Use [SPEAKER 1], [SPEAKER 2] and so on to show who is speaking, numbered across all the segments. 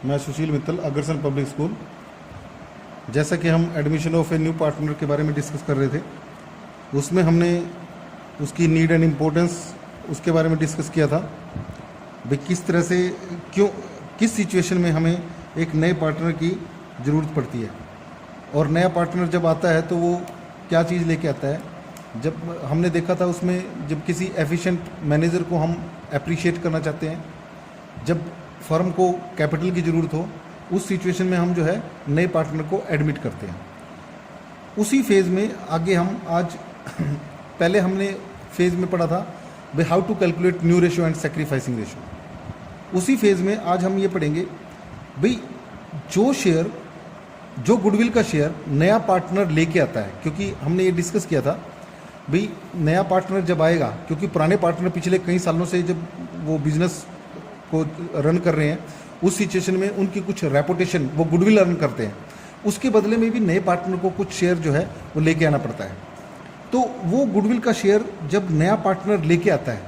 [SPEAKER 1] मैं सुशील Mittal, Agrasen public school. जैसा कि हम admission of a new partner के बारे में डिस्कस कर रहे थे, उसमें हमने उसकी नीड एंड इम्पोर्टेंस उसके बारे में डिस्कस किया था। भाई किस तरह से किस सिचुएशन में हमें एक नए पार्टनर की ज़रूरत पड़ती है, और नया पार्टनर जब आता है तो वो क्या चीज़ लेके आता है। जब हमने देखा था उसमें, जब किसी एफिशिएंट मैनेजर को हम अप्रिशिएट करना चाहते हैं, जब फर्म को कैपिटल की ज़रूरत हो, उस सिचुएशन में हम जो है नए पार्टनर को एडमिट करते हैं। उसी फेज़ में आगे हम आज पहले हमने फेज़ में पढ़ा था भाई how to calculate new ratio and sacrificing ratio. उसी फेज़ में आज हम ये पढ़ेंगे भाई जो गुडविल का शेयर नया पार्टनर लेके आता है, क्योंकि हमने ये डिस्कस किया था भाई नया पार्टनर जब आएगा, क्योंकि पुराने पार्टनर पिछले कई सालों से जब वो बिजनेस को रन कर रहे हैं, उस सिचुएशन में उनकी कुछ रेपुटेशन, वो गुडविल अर्न करते हैं, उसके बदले में भी नए पार्टनर को कुछ शेयर जो है वो लेके आना पड़ता है। तो वो गुडविल का शेयर जब नया पार्टनर लेके आता है,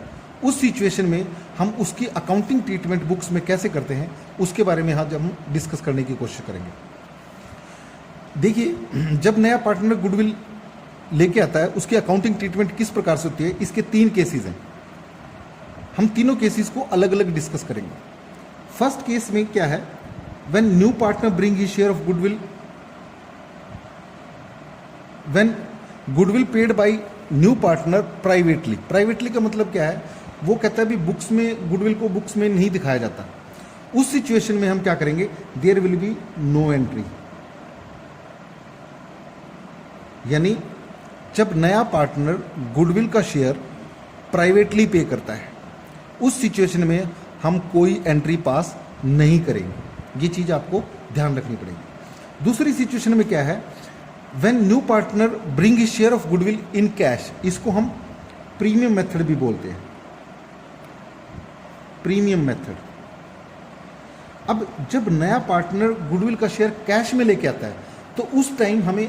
[SPEAKER 1] उस सिचुएशन में हम उसकी अकाउंटिंग ट्रीटमेंट बुक्स में कैसे करते हैं, उसके बारे में आज हम डिस्कस करने की कोशिश करेंगे। देखिए, जब नया पार्टनर गुडविल लेके आता है, उसकी अकाउंटिंग ट्रीटमेंट किस प्रकार से होती है, इसके 3 केसेस हैं। हम तीनों केसेस को अलग अलग डिस्कस करेंगे। फर्स्ट केस में क्या है, when new partner bring his share of goodwill, when goodwill paid by new partner privately का मतलब क्या है, वो कहता है भी बुक्स में गुडविल को बुक्स में नहीं दिखाया जाता। उस सिचुएशन में हम क्या करेंगे, there will be no entry. यानी जब नया पार्टनर गुडविल का शेयर प्राइवेटली पे करता है, उस सिचुएशन में हम कोई एंट्री पास नहीं करेंगे। ये चीज़ आपको ध्यान रखनी पड़ेगी। दूसरी सिचुएशन में क्या है, when new partner bring his share of goodwill in cash, इसको हम प्रीमियम मेथड भी बोलते हैं, प्रीमियम मेथड। अब जब नया पार्टनर गुडविल का शेयर कैश में लेके आता है, तो उस टाइम हमें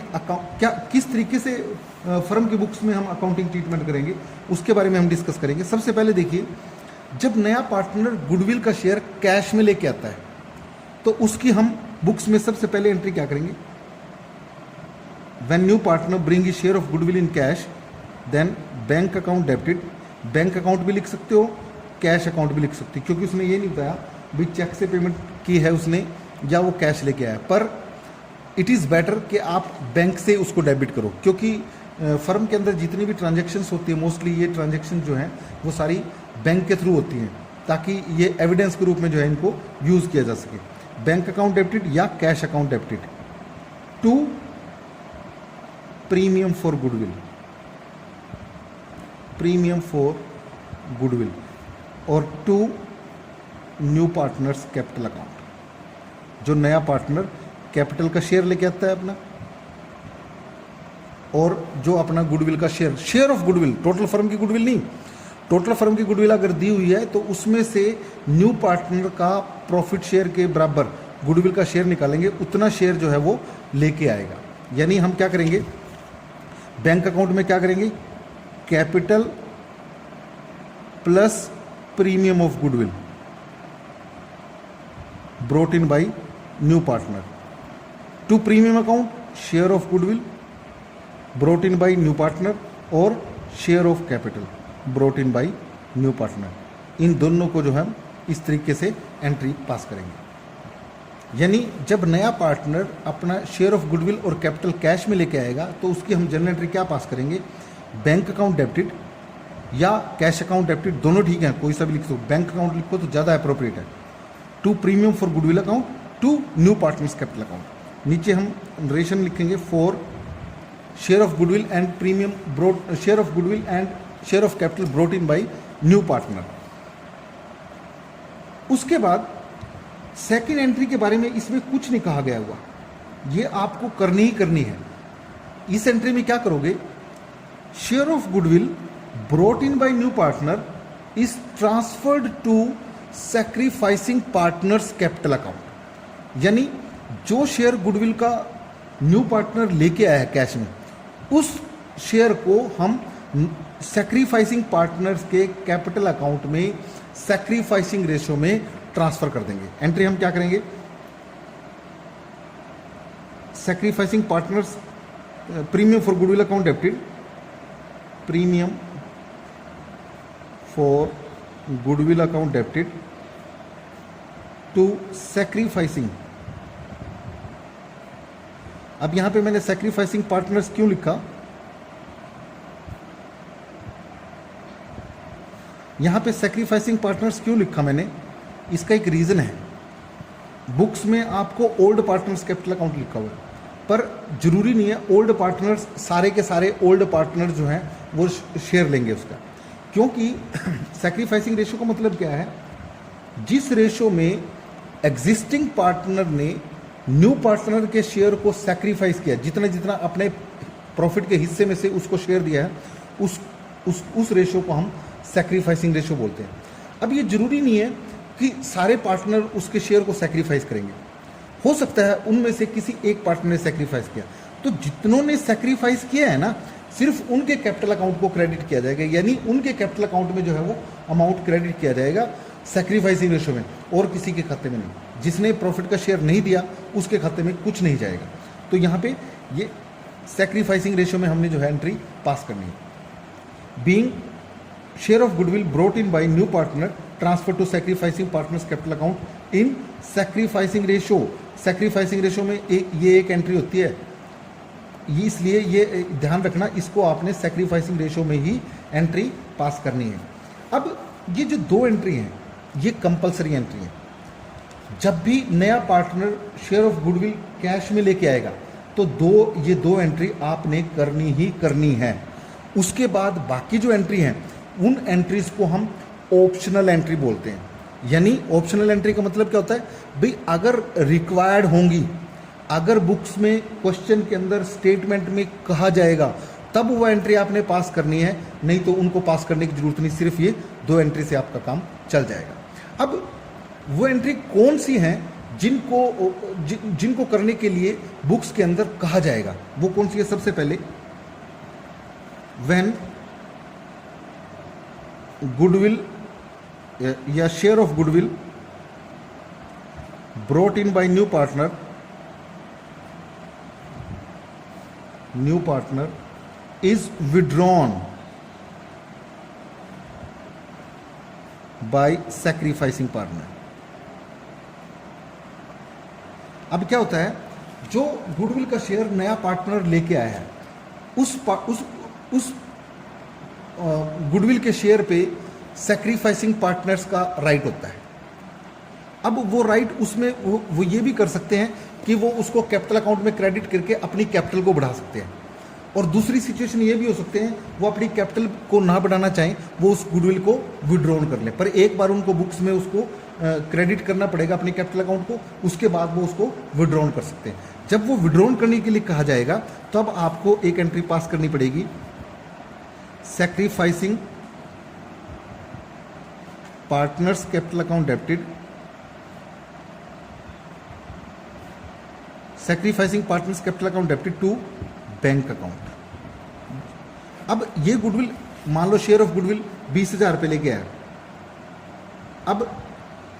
[SPEAKER 1] किस तरीके से फर्म की बुक्स में हम अकाउंटिंग ट्रीटमेंट करेंगे, उसके बारे में हम डिस्कस करेंगे। सबसे पहले देखिए, जब नया पार्टनर गुडविल का शेयर कैश में लेके आता है, तो उसकी हम बुक्स में सबसे पहले एंट्री क्या करेंगे, when new partner bring his share of goodwill in cash, then bank account debited. Bank account भी लिख सकते हो, कैश अकाउंट भी लिख सकते हो, क्योंकि उसने ये नहीं बताया भाई चेक से पेमेंट की है उसने या वो कैश लेके आया। पर इट इज़ बेटर कि आप बैंक से उसको डेबिट करो, क्योंकि फर्म के अंदर जितनी भी ट्रांजैक्शंस होती है, मोस्टली ये ट्रांजैक्शन जो हैं वो सारी बैंक के थ्रू होती हैं, ताकि ये एविडेंस के रूप में जो है इनको यूज़ किया जा सके। बैंक अकाउंट डेबिटेड या cash account debited. 2 premium for goodwill, premium for goodwill. और 2 न्यू पार्टनर्स कैपिटल अकाउंट, जो नया पार्टनर कैपिटल का शेयर लेके आता है अपना, और जो अपना गुडविल का share of goodwill, total firm की गुडविल नहीं, टोटल फर्म की गुडविल अगर दी हुई है तो उसमें से न्यू पार्टनर का प्रॉफिट शेयर के बराबर गुडविल का शेयर निकालेंगे, उतना शेयर जो है वो लेके आएगा। यानी हम क्या करेंगे, बैंक अकाउंट में क्या करेंगे, capital plus premium of goodwill brought in by new partner. 2 premium account, share of goodwill brought in by new partner, और share of capital brought in by new partner. इन दोनों को जो है इस तरीके से एंट्री पास करेंगे। यानी जब नया पार्टनर अपना शेयर ऑफ गुडविल और कैपिटल कैश में लेके आएगा, तो उसकी हम जनरल एंट्री क्या पास करेंगे, बैंक अकाउंट डेबिटेड या कैश अकाउंट डेबिटेड, दोनों ठीक है, कोई सा भी लिख दो। बैंक अकाउंट लिखो तो ज़्यादा अप्रोप्रिएट है। 2 premium for goodwill account, 2 new partners capital account. नीचे हम नरेशन लिखेंगे for share of goodwill and premium brought, share of goodwill and share of capital brought in by new partner. उसके बाद second entry के बारे में इसमें कुछ नहीं कहा गया हुआ, ये आपको करनी ही करनी है। इस एंट्री में क्या करोगे, share of goodwill brought in by new partner is transferred to sacrificing partners capital account. यानी जो शेयर गुडविल का न्यू पार्टनर लेके आया है कैश में, उस शेयर को हम सैक्रिफाइसिंग पार्टनर्स के कैपिटल अकाउंट में सैक्रिफाइसिंग रेशियो में ट्रांसफर कर देंगे। एंट्री हम क्या करेंगे, sacrificing partners premium for goodwill account debited, premium for goodwill account debited to sacrificing. अब यहां पे मैंने sacrificing partners क्यों लिखा? यहां पे sacrificing partners क्यों लिखा मैंने? इसका एक रीजन है. बुक्स में आपको ओल्ड पार्टनर्स कैपिटल अकाउंट लिखा हुआ है, पर जरूरी नहीं है ओल्ड पार्टनर्स सारे के सारे ओल्ड पार्टनर जो हैं वो शेयर लेंगे उसका, क्योंकि सैक्रिफाइसिंग रेशो का मतलब क्या है? जिस रेशो में एग्जिस्टिंग पार्टनर ने न्यू पार्टनर के शेयर को सैक्रिफाइस किया, जितना जितना अपने प्रॉफिट के हिस्से में से उसको शेयर दिया है, उस रेशो को हम सैक्रिफाइसिंग रेशो बोलते हैं. अब ये जरूरी नहीं है कि सारे पार्टनर उसके शेयर को सैक्रिफाइस करेंगे. हो सकता है उनमें से किसी एक पार्टनर ने सैक्रिफाइस किया, तो जितनों ने सैक्रिफाइस किया है ना, सिर्फ उनके कैपिटल अकाउंट को क्रेडिट किया जाएगा, यानी उनके कैपिटल अकाउंट में जो है वो अमाउंट क्रेडिट किया जाएगा सैक्रिफाइसिंग रेशो में, और किसी के खाते में नहीं. जिसने प्रॉफिट का शेयर नहीं दिया उसके खाते में कुछ नहीं जाएगा. तो यहाँ पे ये सैक्रिफाइसिंग रेशो में हमने जो है एंट्री पास करनी है. Being share of goodwill brought in by new partner transfer to sacrificing partners capital account in sacrificing ratio. Sacrificing ratio में ये एक एंट्री होती है, ये इसलिए ये ध्यान रखना, इसको आपने सैक्रिफाइसिंग रेशो में ही एंट्री पास करनी है. अब ये जो दो एंट्री हैं ये कंपलसरी एंट्री है. जब भी नया partner share of goodwill cash में लेके आएगा तो ये दो एंट्री आपने करनी ही करनी है. उसके बाद बाकी जो एंट्री हैं उन एंट्रीज को हम ऑप्शनल एंट्री बोलते हैं. यानी ऑप्शनल एंट्री का मतलब क्या होता है? भाई अगर रिक्वायर्ड होंगी, अगर बुक्स में क्वेश्चन के अंदर स्टेटमेंट में कहा जाएगा तब वो एंट्री आपने पास करनी है, नहीं तो उनको पास करने की जरूरत नहीं. सिर्फ ये दो एंट्री से आपका काम चल जाएगा. अब वो एंट्री कौन सी हैं जिनको करने के लिए बुक्स के अंदर कहा जाएगा, वो कौन सी है? सबसे पहले व्हेन गुडविल या share of goodwill brought in by new partner is withdrawn bye sacrificing partner. अब क्या होता है, जो गुडविल का शेयर नया पार्टनर लेके आया है उस गुडविल के शेयर पे सैक्रिफाइसिंग पार्टनर्स का राइट होता है. अब वो राइट उसमें वो ये भी कर सकते हैं कि वो उसको कैपिटल अकाउंट में क्रेडिट करके अपनी कैपिटल को बढ़ा सकते हैं, और दूसरी सिचुएशन ये भी हो सकते हैं वो अपनी कैपिटल को ना बढ़ाना चाहें, वो उस गुडविल को विड्रॉन कर लें. पर एक बार उनको बुक्स में उसको क्रेडिट करना पड़ेगा अपने कैपिटल अकाउंट को, उसके बाद वो उसको विड्रॉन कर सकते हैं. जब वो विड्रॉन करने के लिए कहा जाएगा तो अब आपको एक एंट्री पास करनी पड़ेगी, sacrificing partners capital account debited, sacrificing partners capital account debited to bank account. अब ये गुडविल, मान लो शेयर ऑफ गुडविल 20,000 रुपये लेके आया. अब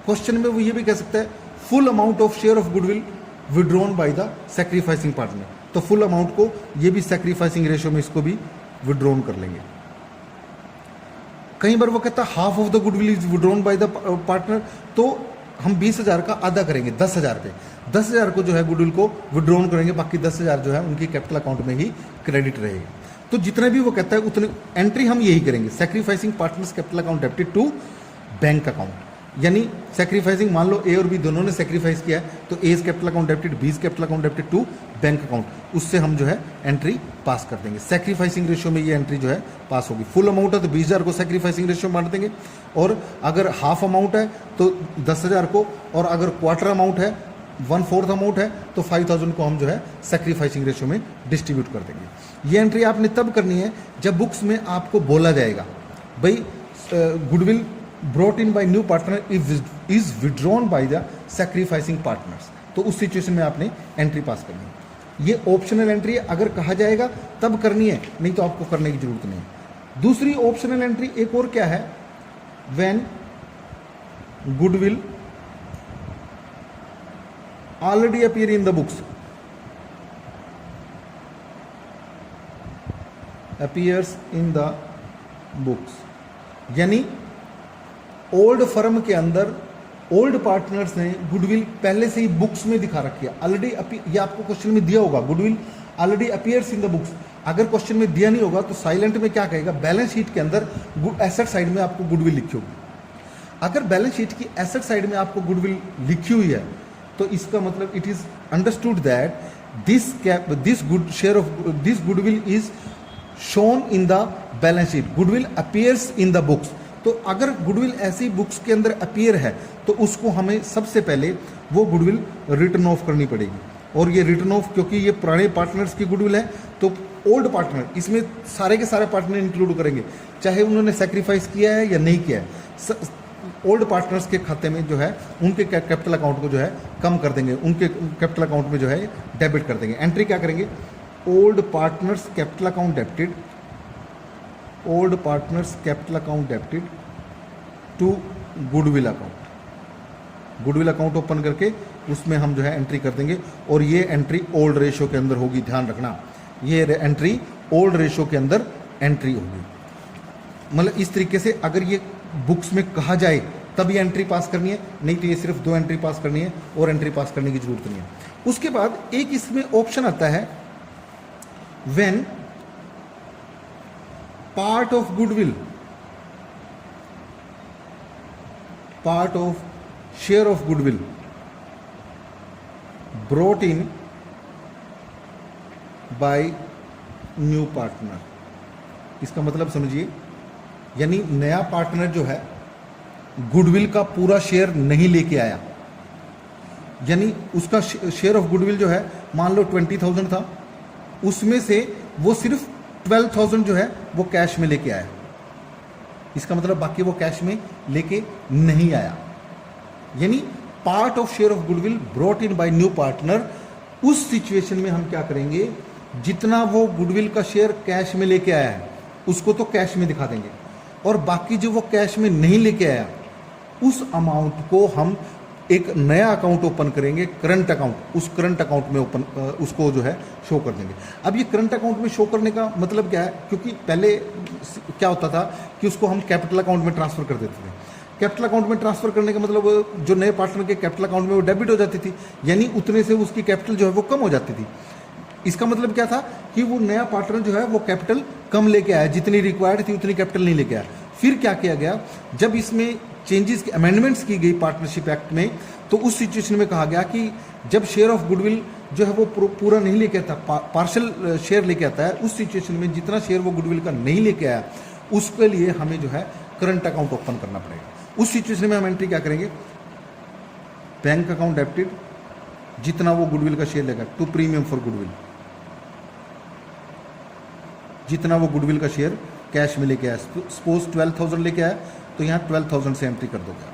[SPEAKER 1] क्वेश्चन में वो ये भी कह सकता है full amount of share of goodwill withdrawn by the sacrificing partner. तो फुल अमाउंट को ये भी सैक्रिफाइसिंग रेशो में इसको भी विड्रॉन कर लेंगे. कई बार वो कहता है half of the goodwill is withdrawn by the partner, तो हम 20,000 का आधा करेंगे, 10,000 रुपये. 10,000 को जो है गुडविल को विड्रॉन करेंगे, बाकी 10,000 जो है उनकी कैपिटल अकाउंट में ही क्रेडिट रहेगी. तो जितना भी वो कहता है उतने एंट्री हम यही करेंगे, sacrificing partners capital account debited to bank account. यानी सैक्रिफाइसिंग, मान लो ए और बी दोनों ने सैक्रिफाइस किया है तो A capital account debited, B capital account debited to bank account, उससे हम जो है एंट्री पास कर देंगे. सैक्रिफाइसिंग रेशियो में ये एंट्री जो है पास होगी. फुल अमाउंट है तो 20,000 को सैक्रिफाइसिंग रेशियो में बांट देंगे, और अगर हाफ अमाउंट है तो 10,000 को, और अगर क्वार्टर अमाउंट है 1/4 अमाउंट है तो 5,000 को हम जो है सैक्रिफाइसिंग रेशियो में डिस्ट्रीब्यूट कर देंगे. ये एंट्री आपने तब करनी है जब बुक्स में आपको बोला जाएगा भाई goodwill brought in by new partner is withdrawn by the sacrificing partners, तो उस सिचुएशन में आपने एंट्री पास करनी है. ये ऑप्शनल एंट्री है, अगर कहा जाएगा तब करनी है, नहीं तो आपको करने की जरूरत नहीं है. दूसरी ऑप्शनल एंट्री एक और क्या है, when goodwill already appear in the books. Appears in the books, यानी ओल्ड फर्म के अंदर ओल्ड पार्टनर्स ने गुडविल पहले से ही बुक्स में दिखा रखी है ऑलरेडी। ये आपको क्वेश्चन में दिया होगा, goodwill already appears in the books. अगर क्वेश्चन में दिया नहीं होगा तो साइलेंट में क्या कहेगा, बैलेंस शीट के अंदर एसेट साइड में आपको गुडविल लिखी होगी। अगर बैलेंस शीट की एसेट साइड में आपको गुडविल लिखी हुई है तो इसका मतलब it is understood that this goodwill is shown in the balance sheet, goodwill appears in the books. तो अगर गुडविल ऐसी बुक्स के अंदर अपीयर है तो उसको हमें सबसे पहले वो गुडविल रिटर्न ऑफ करनी पड़ेगी। और ये रिटर्न ऑफ, क्योंकि ये पुराने पार्टनर्स की गुडविल है तो ओल्ड पार्टनर, इसमें सारे के सारे पार्टनर इंक्लूड करेंगे, चाहे उन्होंने सेक्रीफाइस किया है या नहीं किया है। ओल्ड पार्टनर्स के खाते में जो है उनके कैपिटल अकाउंट को जो है कम कर देंगे, उनके कैपिटल अकाउंट में जो है डेबिट कर देंगे। एंट्री क्या करेंगे, old partners capital account debited, old partners capital account debited to goodwill account. Goodwill account open करके उसमें हम जो है एंट्री कर देंगे और ये एंट्री ओल्ड रेशो के अंदर होगी, ध्यान रखना, ये एंट्री ओल्ड रेशो के अंदर एंट्री होगी। मतलब इस तरीके से अगर ये बुक्स में कहा जाए तब ये एंट्री पास करनी है, नहीं तो ये सिर्फ 2 एंट्री पास करनी है और एंट्री पास करने की जरूरत नहीं है। उसके बाद एक इसमें ऑप्शन आता है when part of goodwill, part of share of goodwill brought in by new partner. इसका मतलब समझिए, यानी नया पार्टनर जो है गुडविल का पूरा शेयर नहीं लेके आया, यानी उसका शेयर ऑफ गुडविल जो है मान लो 20,000 था, उसमें से वो सिर्फ 12,000 जो है वो कैश में लेके आया। इसका मतलब बाकी वो कैश में लेके नहीं आया, यानी part of share of goodwill brought in by new partner. उस सिचुएशन में हम क्या करेंगे, जितना वो गुडविल का शेयर कैश में लेके आया है उसको तो कैश में दिखा देंगे, और बाकी जो वो कैश में नहीं लेके आया उस अमाउंट को हम एक नया अकाउंट ओपन करेंगे, करंट अकाउंट, उस करंट अकाउंट में ओपन उसको जो है शो कर देंगे। अब ये करंट अकाउंट में शो करने का मतलब क्या है, क्योंकि पहले क्या होता था कि उसको हम कैपिटल अकाउंट में ट्रांसफर कर देते थे। कैपिटल अकाउंट में ट्रांसफर करने का मतलब जो नए पार्टनर के कैपिटल अकाउंट में वो डेबिट हो जाती थी, यानी उतने से उसकी कैपिटल जो है वो कम हो जाती थी। इसका मतलब क्या था कि वो नया पार्टनर जो है वो कैपिटल कम लेके आया, जितनी रिक्वायर्ड थी उतनी कैपिटल नहीं लेके आया। फिर क्या किया गया, जब इसमें चेंजेस की अमेंडमेंट्स की गई पार्टनरशिप एक्ट में, तो उस सिचुएशन में कहा गया कि जब शेयर ऑफ गुडविल जो है वो पूरा नहीं लेके आता, पार्शल शेयर लेके आता है, उस सिचुएशन में जितना शेयर वो गुडविल का नहीं लेके आया उसके लिए हमें जो है करंट अकाउंट ओपन करना पड़ेगा। उस सिचुएशन में हम एंट्री क्या करेंगे, बैंक अकाउंट डेबिटेड, जितना वो गुडविल का शेयर लेगा टू प्रीमियम फॉर गुडविल, जितना वो गुडविल का शेयर कैश में लेके आया। सपोज 12,000 लेके आया तो यहाँ 12,000 से एंट्री कर दोगे।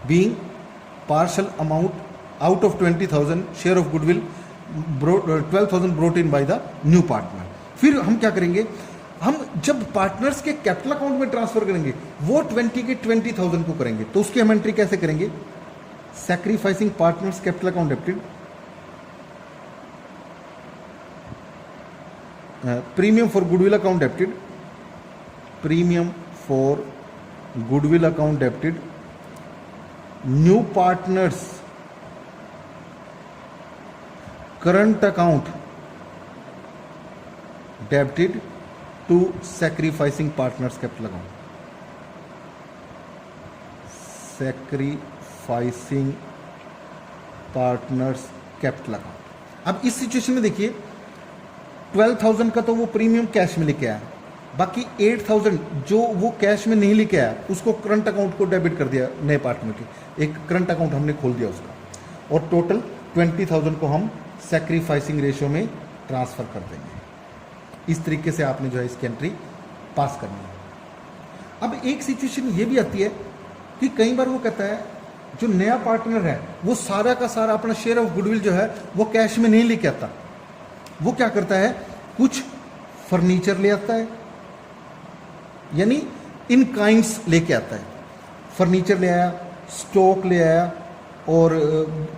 [SPEAKER 1] Being partial amount out of 20,000 share of goodwill 12,000 brought in by the new partner. फिर हम क्या करेंगे, हम जब पार्टनर्स के कैपिटल अकाउंट में ट्रांसफर करेंगे वो 20 के 20,000 को करेंगे, तो उसकी हम एंट्री कैसे करेंगे, sacrificing partners capital account debited, premium for goodwill account debited, premium for goodwill account debited, new partners current account debited to sacrificing partners capital account, sacrificing partners capital account. अब इस सिचुएशन में देखिए 12,000 का तो वो premium cash में लेके आया, बाकी 8,000 जो वो कैश में नहीं लेके आया उसको करंट अकाउंट को डेबिट कर दिया नए पार्टनर के, एक करंट अकाउंट हमने खोल दिया उसका, और टोटल 20,000 को हम सैक्रिफाइसिंग रेशियो में ट्रांसफर कर देंगे। इस तरीके से आपने जो है इसकी एंट्री पास करनी है। अब एक सिचुएशन ये भी आती है कि कई बार वो कहता है जो नया पार्टनर है वो सारा का सारा अपना शेयर ऑफ गुडविल जो है वो कैश में नहीं लेके आता, वो क्या करता है, कुछ फर्नीचर ले आता है, यानी इन काइंड्स लेके आता है, फर्नीचर ले आया, स्टॉक ले आया और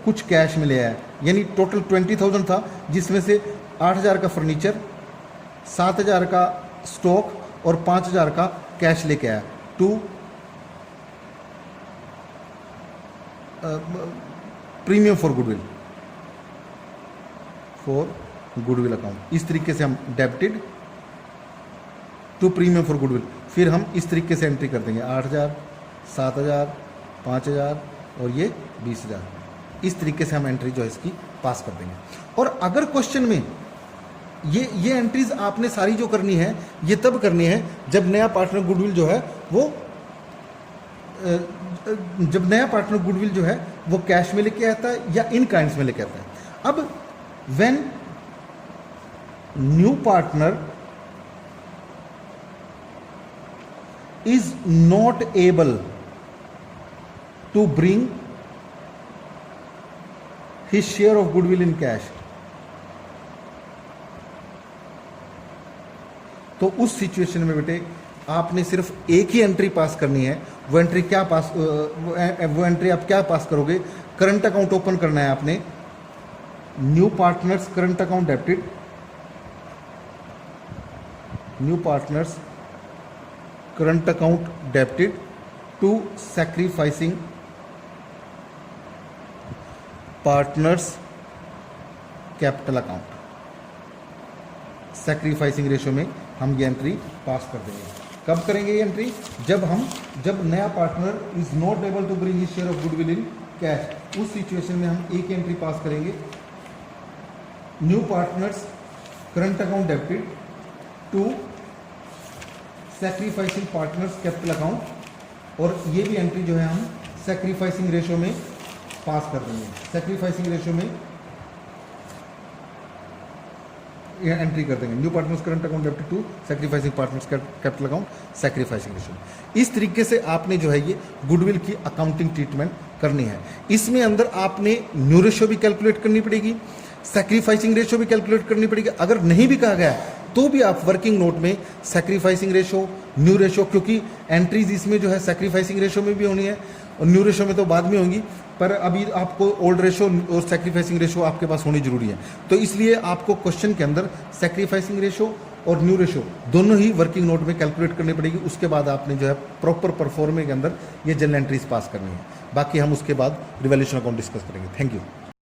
[SPEAKER 1] कुछ कैश में ले आया, यानी टोटल 20,000 था जिसमें से 8,000 का फर्नीचर, 7,000 का स्टॉक और 5,000 का कैश लेके आया to premium for goodwill account. इस तरीके से हम debited to premium for goodwill, फिर हम इस तरीके से एंट्री कर देंगे 8,000, 7,000, 5,000 और ये 20,000। इस तरीके से हम एंट्री जो है इसकी पास कर देंगे। और अगर क्वेश्चन में ये एंट्रीज आपने सारी जो करनी है ये तब करनी है जब नया पार्टनर गुडविल जो है वो कैश में लेके आता है या इन काइंड्स में लेके आता है। अब when new partner is not able to bring his share of goodwill in cash, तो उस सिचुएशन में बेटे आपने सिर्फ एक ही एंट्री पास करनी है। वो एंट्री आप क्या पास करोगे? करंट अकाउंट ओपन करना है आपने, new partners current account debited, new partners current account debited to sacrificing partners capital account. Sacrificing ratio में हम ये एंट्री पास कर देंगे। कब करेंगे ये एंट्री? जब नया partner is not able to bring his share of goodwill in cash. उस सिचुएशन में हम एक एंट्री पास करेंगे, new partners current account debited to sacrificing partners capital account, और ये भी एंट्री जो है हम सैक्रिफाइसिंग रेशियो में पास कर देंगे। सैक्रिफाइसिंग रेशियो में ये एंट्री कर देंगे, new partners current account debited to sacrificing partners capital account, sacrificing ratio. इस तरीके से आपने जो है ये गुडविल की अकाउंटिंग ट्रीटमेंट करनी है। इसमें अंदर आपने न्यू रेशियो भी कैलकुलेट करनी पड़ेगी, सैक्रिफाइसिंग रेशियो भी कैलकुलेट करनी पड़ेगी। अगर नहीं भी कहा गया तो भी आप वर्किंग नोट में सैक्रिफाइसिंग रेशियो, न्यू रेशियो, क्योंकि एंट्रीज इसमें जो है सैक्रिफाइसिंग रेशियो में भी होनी है और न्यू रेशियो में तो बाद में होंगी, पर अभी आपको ओल्ड रेशियो और सैक्रिफाइसिंग रेशियो आपके पास होनी जरूरी है। तो इसलिए आपको क्वेश्चन के अंदर सैक्रिफाइसिंग रेशियो और न्यू रेशियो दोनों ही वर्किंग नोट में कैलकुलेट करनी पड़ेगी। उसके बाद आपने जो है प्रॉपर परफॉर्मे के अंदर ये जनरल एंट्रीज पास करनी है। बाकी हम उसके बाद रिवैल्यूएशन अकाउंट डिस्कस करेंगे। Thank you.